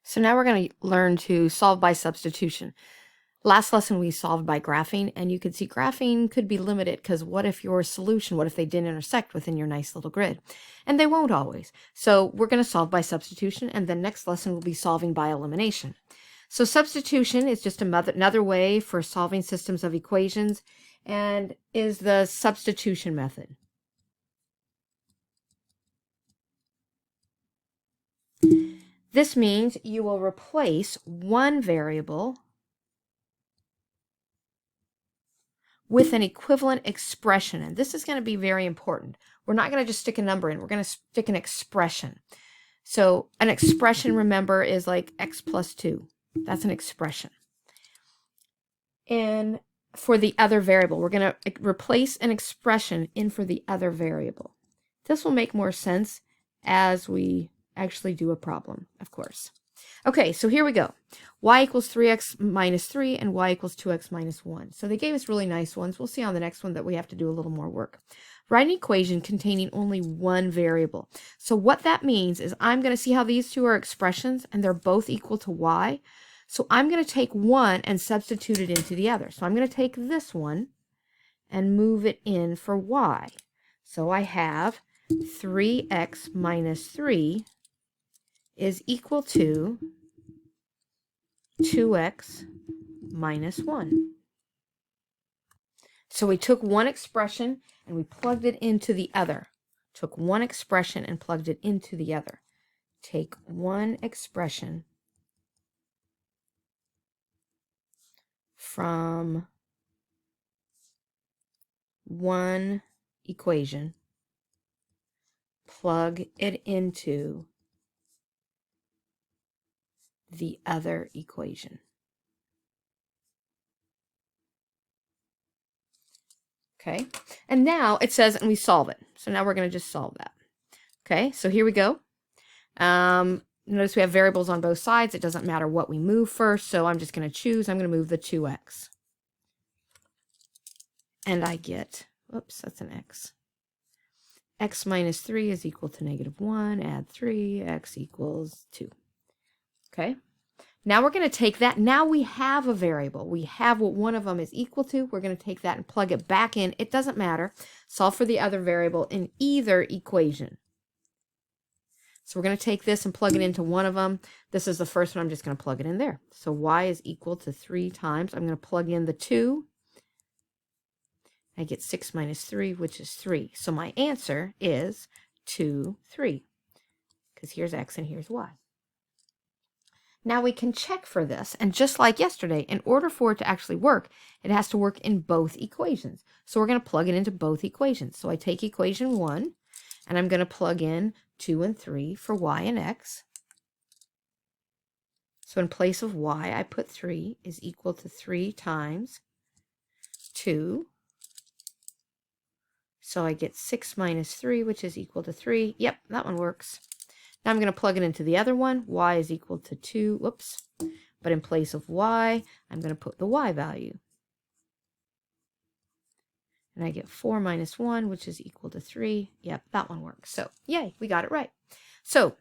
So now we're going to learn to solve by substitution. Last lesson we solved by graphing, and you could see graphing could be limited because what if your solution, what if they didn't intersect within your nice little grid? And they won't always. So we're going to solve by substitution, and then next lesson we'll be solving by elimination. So substitution is just another way for solving systems of equations and is the substitution method. This means you will replace one variable with an equivalent expression. And this is going to be very important. We're not going to just stick a number in. We're going to stick an expression. So an expression, remember, is like x plus 2. That's an expression. And for the other variable, we're going to replace an expression in for the other variable. This will make more sense as we actually do a problem, of course. Okay, so here we go. Y equals 3x minus 3 and y equals 2x minus 1. So they gave us really nice ones. We'll see on the next one that we have to do a little more work. Write an equation containing only one variable. So what that means is I'm going to see how these two are expressions and they're both equal to y. So I'm going to take one and substitute it into the other. So I'm going to take this one and move it in for y. So I have 3x minus 3 is equal to 2x minus 1. So we took one expression and we plugged it into the other. Took one expression and plugged it into the other. Take one expression from one equation, plug it into the other equation. Okay, and now it says, and we solve it. So now we're going to just solve that. Okay, so here we go. Notice we have variables on both sides. It doesn't matter what we move first, so I'm just going to choose. I'm going to move the 2x. And I get, whoops, that's an x. X minus 3 is equal to negative 1. Add 3, x equals 2. Okay, now we're going to take that. Now we have a variable. We have what one of them is equal to. We're going to take that and plug it back in. It doesn't matter. Solve for the other variable in either equation. So we're going to take this and plug it into one of them. This is the first one. I'm just going to plug it in there. So y is equal to 3 times. I'm going to plug in the 2. I get 6 minus 3, which is 3. So my answer is 2, 3. Because here's x and here's y. Now we can check for this, and just like yesterday, in order for it to actually work, it has to work in both equations. So we're going to plug it into both equations. So I take equation 1, and I'm going to plug in 2 and 3 for y and x. So in place of y, I put 3 is equal to 3 times 2. So I get 6 minus 3, which is equal to 3. Yep, that one works. Now I'm going to plug it into the other one. Y is equal to 2. Whoops. But in place of y, I'm going to put the y value. And I get 4 minus 1, which is equal to 3. Yep, that one works. So, yay, we got it right. So,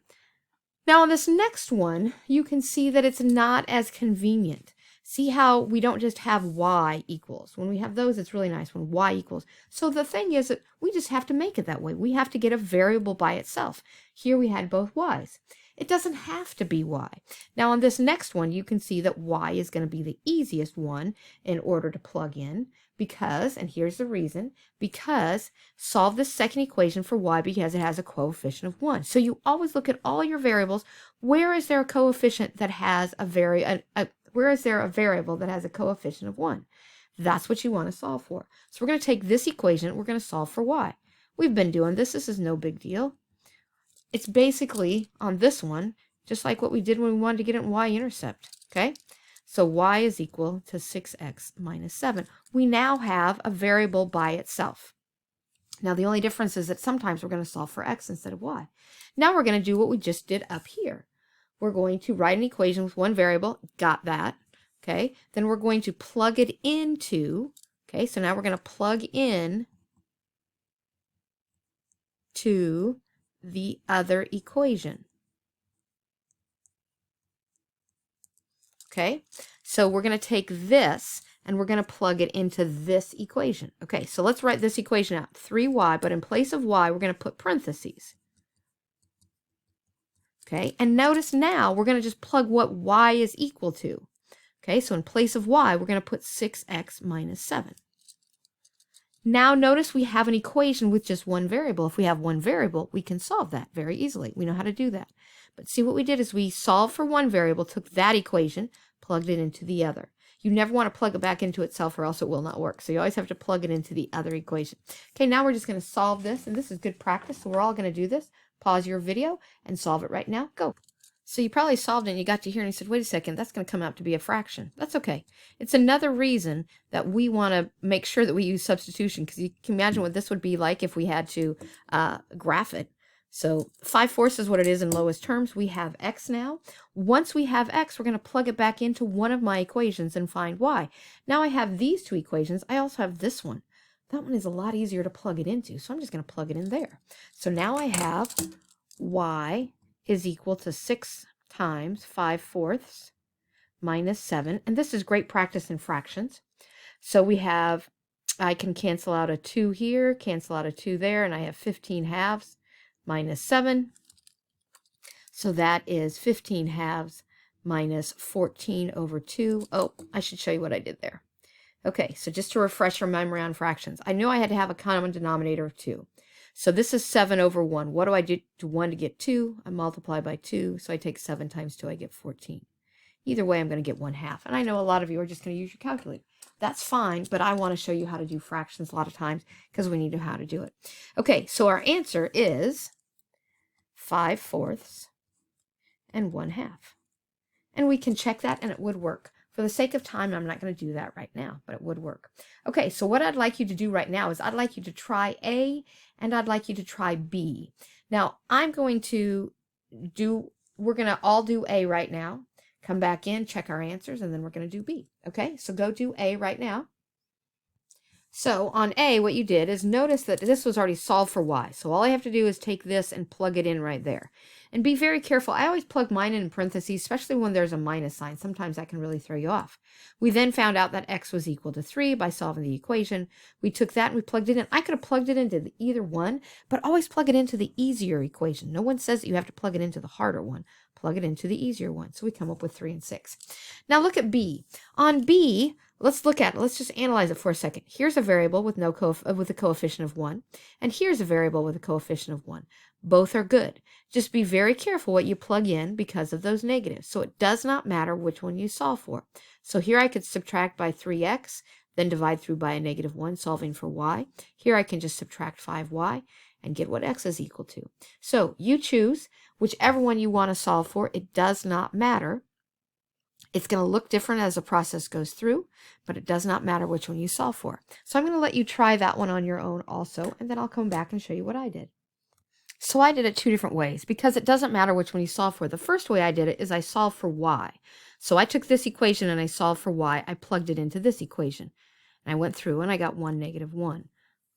now on this next one, you can see that it's not as convenient. See how we don't just have y equals. When we have those, it's really nice when y equals. So the thing is that we just have to make it that way. We have to get a variable by itself. Here we had both y's. It doesn't have to be y. Now on this next one, you can see that y is going to be the easiest one in order to plug in because, and here's the reason, because solve this second equation for y because it has a coefficient of 1. So you always look at all your variables. Where is there a coefficient that has where is there a variable that has a coefficient of 1? That's what you want to solve for. So we're going to take this equation, we're going to solve for y. We've been doing this. This is no big deal. It's basically, on this one, just like what we did when we wanted to get an y-intercept, okay? So y is equal to 6x minus 7. We now have a variable by itself. Now, the only difference is that sometimes we're going to solve for x instead of y. Now we're going to do what we just did up here. We're going to write an equation with one variable. Got that. Okay. Then we're going to plug it into, okay, so now we're going to plug in to the other equation. Okay, so we're going to take this and we're going to plug it into this equation. Okay, so let's write this equation out. 3y, but in place of y, we're going to put parentheses. Okay, and notice now we're going to just plug what y is equal to. Okay, so in place of y, we're going to put 6x minus 7. Now notice we have an equation with just one variable. If we have one variable, we can solve that very easily. We know how to do that. But see, what we did is we solved for one variable, took that equation, plugged it into the other. You never want to plug it back into itself or else it will not work. So you always have to plug it into the other equation. Okay, now we're just going to solve this, and this is good practice, so we're all going to do this. Pause your video and solve it right now. Go. So you probably solved it and you got to here and you said, wait a second, that's going to come out to be a fraction. That's okay. It's another reason that we want to make sure that we use substitution, because you can imagine what this would be like if we had to graph it. So 5/4 is what it is in lowest terms. We have x now. Once we have x, we're going to plug it back into one of my equations and find y. Now I have these two equations. I also have this one. That one is a lot easier to plug it into, so I'm just going to plug it in there. So now I have y is equal to 6 times 5/4 minus 7. And this is great practice in fractions. So we have, I can cancel out a 2 here, cancel out a 2 there, and I have 15/2 minus 7. So that is 15/2 minus 14 over 2. Oh, I should show you what I did there. Okay, so just to refresh our memory on fractions, I knew I had to have a common denominator of 2. So this is 7 over 1. What do I do to 1 to get 2? I multiply by 2, so I take 7 times 2, I get 14. Either way, I'm going to get 1/2. And I know a lot of you are just going to use your calculator. That's fine, but I want to show you how to do fractions a lot of times because we need to know how to do it. Okay, so our answer is 5/4 and 1/2. And we can check that and it would work. For the sake of time, I'm not going to do that right now, but it would work. Okay, so what I'd like you to do right now is I'd like you to try A and I'd like you to try B. Now, I'm going to we're going to all do A right now. Come back in, check our answers, and then we're going to do B. Okay, so go do A right now. So on A, what you did is notice that this was already solved for y. So all I have to do is take this and plug it in right there. And be very careful. I always plug mine in parentheses, especially when there's a minus sign. Sometimes that can really throw you off. We then found out that x was equal to 3 by solving the equation. We took that and we plugged it in. I could have plugged it into either one, but always plug it into the easier equation. No one says that you have to plug it into the harder one. Plug it into the easier one. So we come up with 3 and 6. Now look at B. On B, let's look at it. Let's just analyze it for a second. Here's a variable with a coefficient of 1, and here's a variable with a coefficient of 1. Both are good. Just be very careful what you plug in because of those negatives. So it does not matter which one you solve for. So here I could subtract by 3x, then divide through by a -1, solving for y. Here I can just subtract 5y and get what x is equal to. So you choose whichever one you want to solve for. It does not matter. It's going to look different as the process goes through, but it does not matter which one you solve for. So I'm going to let you try that one on your own also, and then I'll come back and show you what I did. So I did it 2 different ways because it doesn't matter which one you solve for. The first way I did it is I solved for y. So I took this equation and I solved for y. I plugged it into this equation. And I went through and I got 1, -1.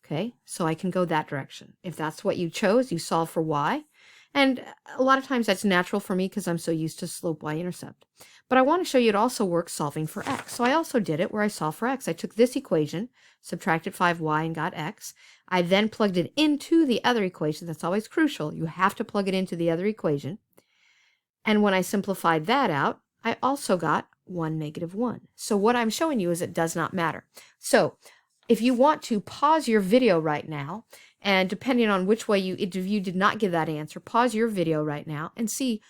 Okay, so I can go that direction. If that's what you chose, you solve for y. And a lot of times that's natural for me because I'm so used to slope y-intercept. But I want to show you it also works solving for x. So I also did it where I solved for x. I took this equation, subtracted 5y and got x. I then plugged it into the other equation. That's always crucial. You have to plug it into the other equation. And when I simplified that out, I also got 1, -1. So what I'm showing you is it does not matter. So if you want to pause your video right now, and depending on which way if you did not give that answer, pause your video right now and see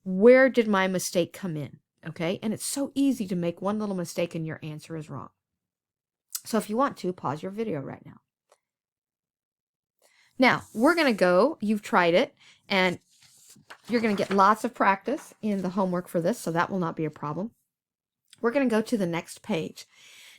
where did my mistake come in, okay? And it's so easy to make one little mistake and your answer is wrong. So if you want to, pause your video right now. Now, we're going to go, you've tried it, and you're going to get lots of practice in the homework for this, so that will not be a problem. We're going to go to the next page.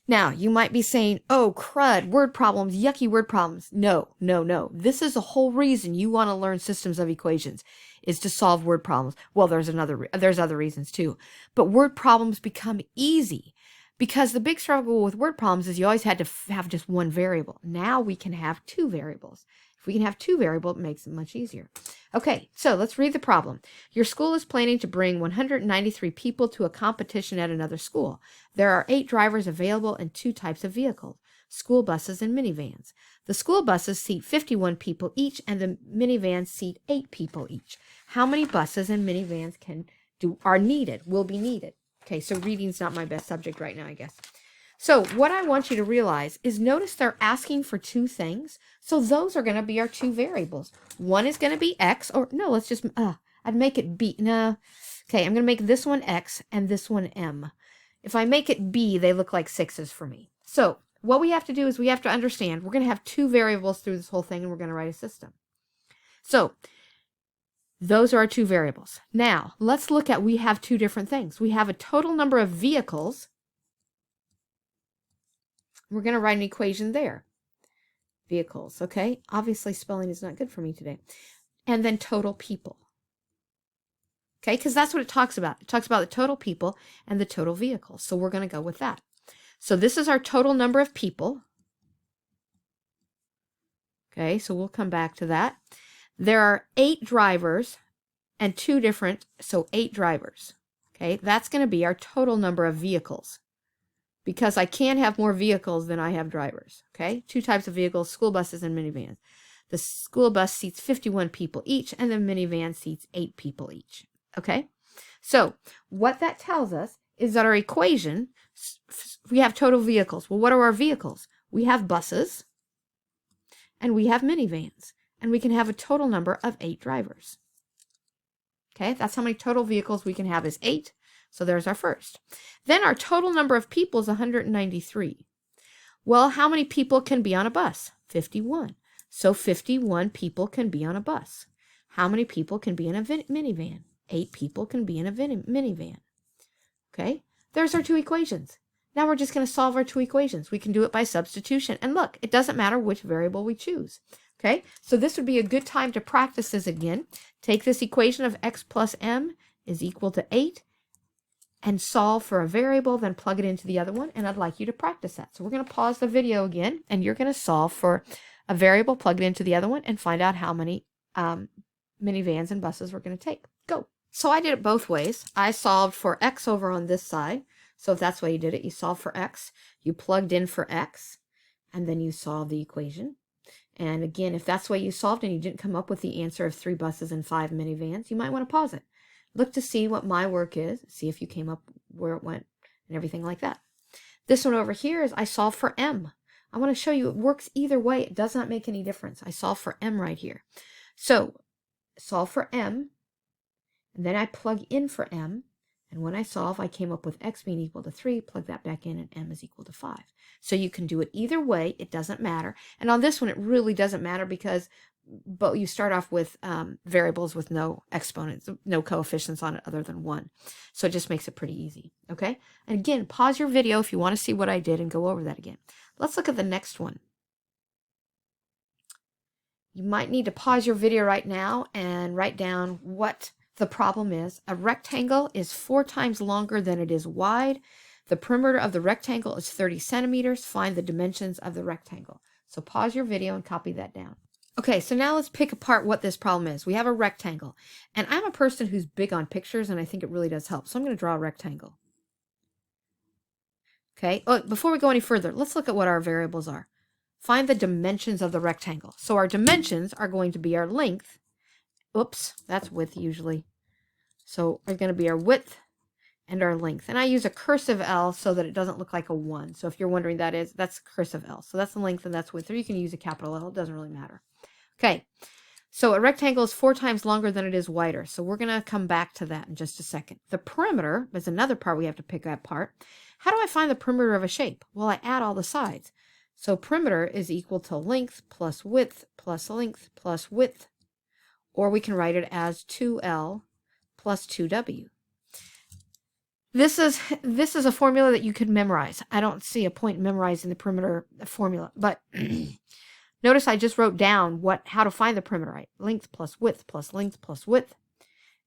Now, you might be saying, oh, crud, word problems, yucky word problems. No, no, no. This is the whole reason you want to learn systems of equations, is to solve word problems. Well, there's other reasons too. But word problems become easy because the big struggle with word problems is you always had to have just one variable. Now we can have 2 variables. If we can have 2 variables, it makes it much easier. Okay, so let's read the problem. Your school is planning to bring 193 people to a competition at another school. There are 8 drivers available and 2 types of vehicles, school buses and minivans. The school buses seat 51 people each, and the minivans seat 8 people each. How many buses and minivans will be needed? Okay, so reading's not my best subject right now, I guess. So what I want you to realize is notice they're asking for 2 things. So those are going to be our 2 variables. One is going to be X, or no, let's just, I'd make it B. No. Okay, I'm going to make this one X and this one M. If I make it B, they look like 6s for me. So what we have to do is we have to understand we're going to have 2 variables through this whole thing, and we're going to write a system. So those are our 2 variables. Now, let's look at, we have 2 different things. We have a total number of vehicles. We're going to write an equation there. Vehicles, okay? Obviously, spelling is not good for me today. And then total people. Okay, because that's what it talks about. It talks about the total people and the total vehicles. So we're going to go with that. So this is our total number of people. Okay, so we'll come back to that. There are 8 drivers and 2 different, so 8 drivers. Okay, that's going to be our total number of vehicles, because I can't have more vehicles than I have drivers. Okay, 2 types of vehicles, school buses and minivans. The school bus seats 51 people each, and the minivan seats 8 people each. Okay, so what that tells us is that our equation, we have total vehicles. Well, what are our vehicles? We have buses and we have minivans, and we can have a total number of 8 drivers. Okay, that's how many total vehicles we can have is 8. So there's our first. Then our total number of people is 193. Well, how many people can be on a bus? 51. So 51 people can be on a bus. How many people can be in a minivan? 8 people can be in a minivan. Okay, there's our 2 equations. Now we're just going to solve our 2 equations. We can do it by substitution. And look, it doesn't matter which variable we choose. Okay, so this would be a good time to practice this again. Take this equation of x plus m is equal to 8 and solve for a variable, then plug it into the other one. And I'd like you to practice that. So we're going to pause the video again, and you're going to solve for a variable, plug it into the other one, and find out how many minivans and buses we're going to take. Go. So I did it both ways. I solved for x over on this side. So if that's the way you did it, you solved for x, you plugged in for x, and then you solved the equation. And again, if that's the way you solved and you didn't come up with the answer of 3 buses and 5 minivans, you might want to pause it. Look to see what my work is, see if you came up where it went and everything like that. This one over here is I solved for m. I want to show you it works either way. It does not make any difference. I solved for m right here. So solve for m, and then I plug in for m. And when I solve, I came up with x being equal to 3, plug that back in, and m is equal to 5. So you can do it either way. It doesn't matter. And on this one, it really doesn't matter because you start off with variables with no exponents, no coefficients on it other than 1. So it just makes it pretty easy. Okay? And again, pause your video if you want to see what I did and go over that again. Let's look at the next one. You might need to pause your video right now and write down what the problem is. A rectangle is 4 times longer than it is wide. The perimeter of the rectangle is 30 centimeters. Find the dimensions of the rectangle. So pause your video and copy that down. Okay, so now let's pick apart what this problem is. We have a rectangle, and I'm a person who's big on pictures, and I think it really does help. So I'm going to draw a rectangle. Okay, oh, before we go any further, let's look at what our variables are. Find the dimensions of the rectangle. So our dimensions are going to be our length. Oops, that's width usually. So it's going to be our width and our length. And I use a cursive L so that it doesn't look like a 1. So if you're wondering, that's cursive L. So that's the length and that's width. Or you can use a capital L. It doesn't really matter. Okay, so a rectangle is 4 times longer than it is wider. So we're going to come back to that in just a second. The perimeter is another part we have to pick apart. How do I find the perimeter of a shape? Well, I add all the sides. So perimeter is equal to length plus width plus length plus width. Or we can write it as 2L plus 2W. This is a formula that you could memorize. I don't see a point in memorizing the perimeter formula, but notice I just wrote down how to find the perimeter, right? Length plus width plus length plus width.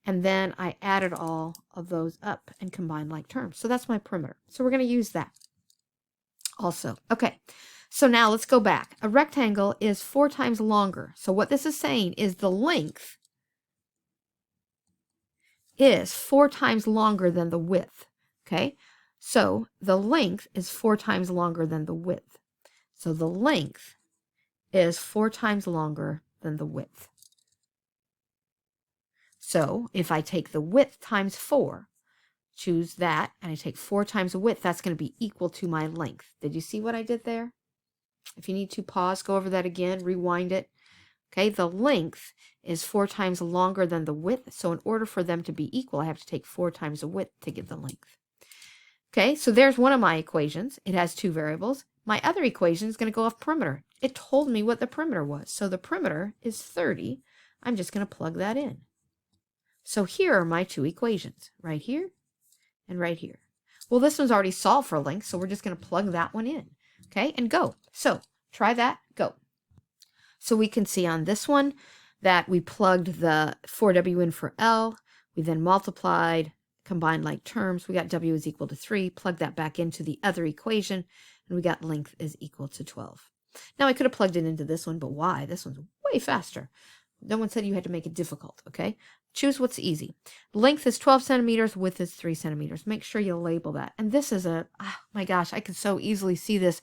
And then I added all of those up and combined like terms. So that's my perimeter. So we're going to use that also. Okay, so now let's go back. A rectangle is 4 times longer. So what this is saying is the length is 4 times longer than the width. Okay, so the length is 4 times longer than the width. So the length is 4 times longer than the width. So if I take the width times 4, choose that, and I take 4 times the width, that's going to be equal to my length. Did you see what I did there? If you need to pause, go over that again, rewind it. Okay, the length is 4 times longer than the width. So in order for them to be equal, I have to take 4 times the width to get the length. Okay, so there's one of my equations. It has 2 variables. My other equation is going to go off perimeter. It told me what the perimeter was. So the perimeter is 30. I'm just going to plug that in. So here are my 2 equations, right here and right here. Well, this one's already solved for length, so we're just going to plug that one in. Okay, and go. So try that, go. So we can see on this one that we plugged the 4W in for L. We then multiplied, combined like terms. We got W is equal to 3. Plug that back into the other equation, and we got length is equal to 12. Now I could have plugged it into this one, but why? This one's way faster. No one said you had to make it difficult, okay? Choose what's easy. Length is 12 centimeters, width is 3 centimeters. Make sure you label that. And this is oh my gosh, I could so easily see this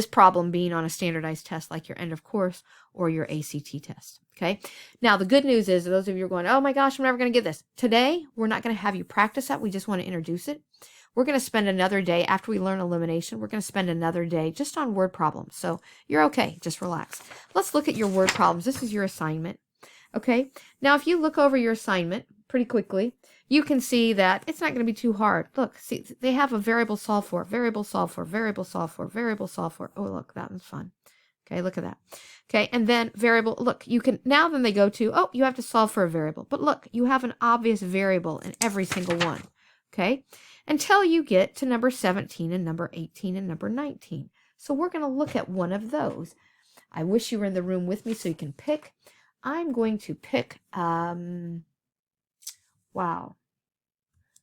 problem being on a standardized test like your end of course or your ACT test, okay? Now, the good news is, those of you who are going, oh my gosh, I'm never going to get this. Today, we're not going to have you practice that. We just want to introduce it. We're going to spend another day, after we learn elimination, we're going to spend another day just on word problems. So you're okay. Just relax. Let's look at your word problems. This is your assignment. Okay. Now, if you look over your assignment pretty quickly, you can see that it's not going to be too hard. Look, see, they have a variable solve for, variable solve for, variable solve for, variable solve for. Oh, look, that one's fun. Okay, look at that. Okay, and then variable, look, you can, now then they go to, oh, you have to solve for a variable. But look, you have an obvious variable in every single one. Okay, until you get to number 17 and number 18 and number 19. So we're going to look at one of those. I wish you were in the room with me so you can pick. I'm going to pick, wow.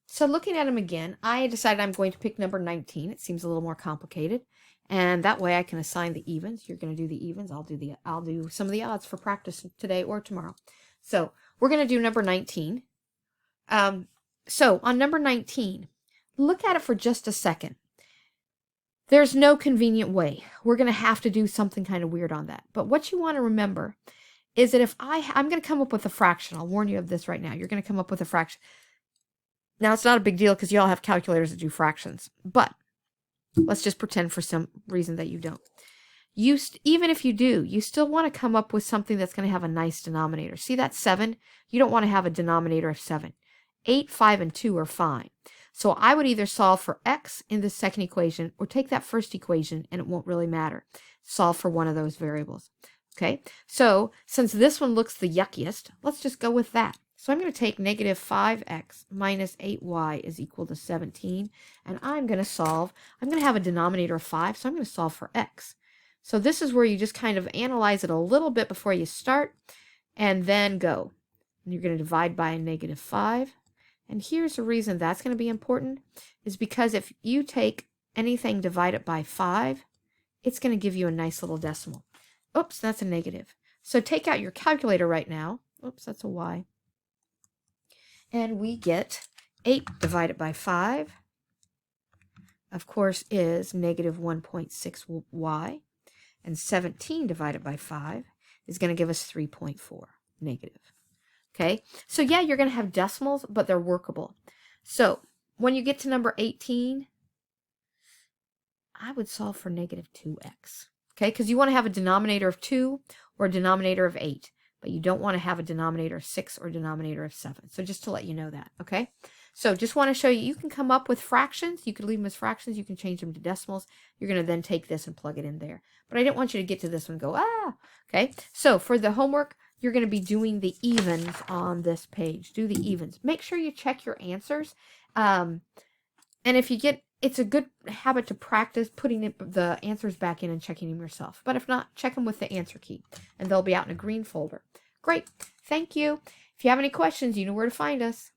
So looking at them again, I decided I'm going to pick number 19. It seems a little more complicated. And that way I can assign the evens. You're going to do the evens. I'll do some of the odds for practice today or tomorrow. So we're going to do number 19. So on number 19, look at it for just a second. There's no convenient way. We're going to have to do something kind of weird on that. But what you want to remember is that if I'm going to come up with a fraction. I'll warn you of this right now. You're going to come up with a fraction. Now, it's not a big deal because you all have calculators that do fractions. But let's just pretend for some reason that you don't. Even if you do, you still want to come up with something that's going to have a nice denominator. See that 7? You don't want to have a denominator of 7. 8, 5, and 2 are fine. So I would either solve for x in the second equation or take that first equation and it won't really matter. Solve for one of those variables. Okay, so since this one looks the yuckiest, let's just go with that. So I'm going to take negative 5x minus 8y is equal to 17. And I'm going to solve. I'm going to have a denominator of 5, so I'm going to solve for x. So this is where you just kind of analyze it a little bit before you start and then go. And you're going to divide by a negative 5. And here's the reason that's going to be important is because if you take anything divided by 5, it's going to give you a nice little decimal. Oops, that's a negative. So take out your calculator right now. Oops, that's a y. And we get 8 divided by 5, of course, is negative 1.6y. And 17 divided by 5 is going to give us 3.4 negative. Okay, so yeah, you're going to have decimals, but they're workable. So when you get to number 18, I would solve for negative 2x. Okay, because you want to have a denominator of 2 or a denominator of 8, but you don't want to have a denominator of 6 or a denominator of 7. So just to let you know that, okay? So just want to show you, you can come up with fractions. You could leave them as fractions. You can change them to decimals. You're going to then take this and plug it in there. But I didn't want you to get to this one and go, ah, okay? So for the homework, you're going to be doing the evens on this page. Do the evens. Make sure you check your answers. And if you get, it's a good habit to practice putting the answers back in and checking them yourself. But if not, check them with the answer key. And they'll be out in a green folder. Great. Thank you. If you have any questions, you know where to find us.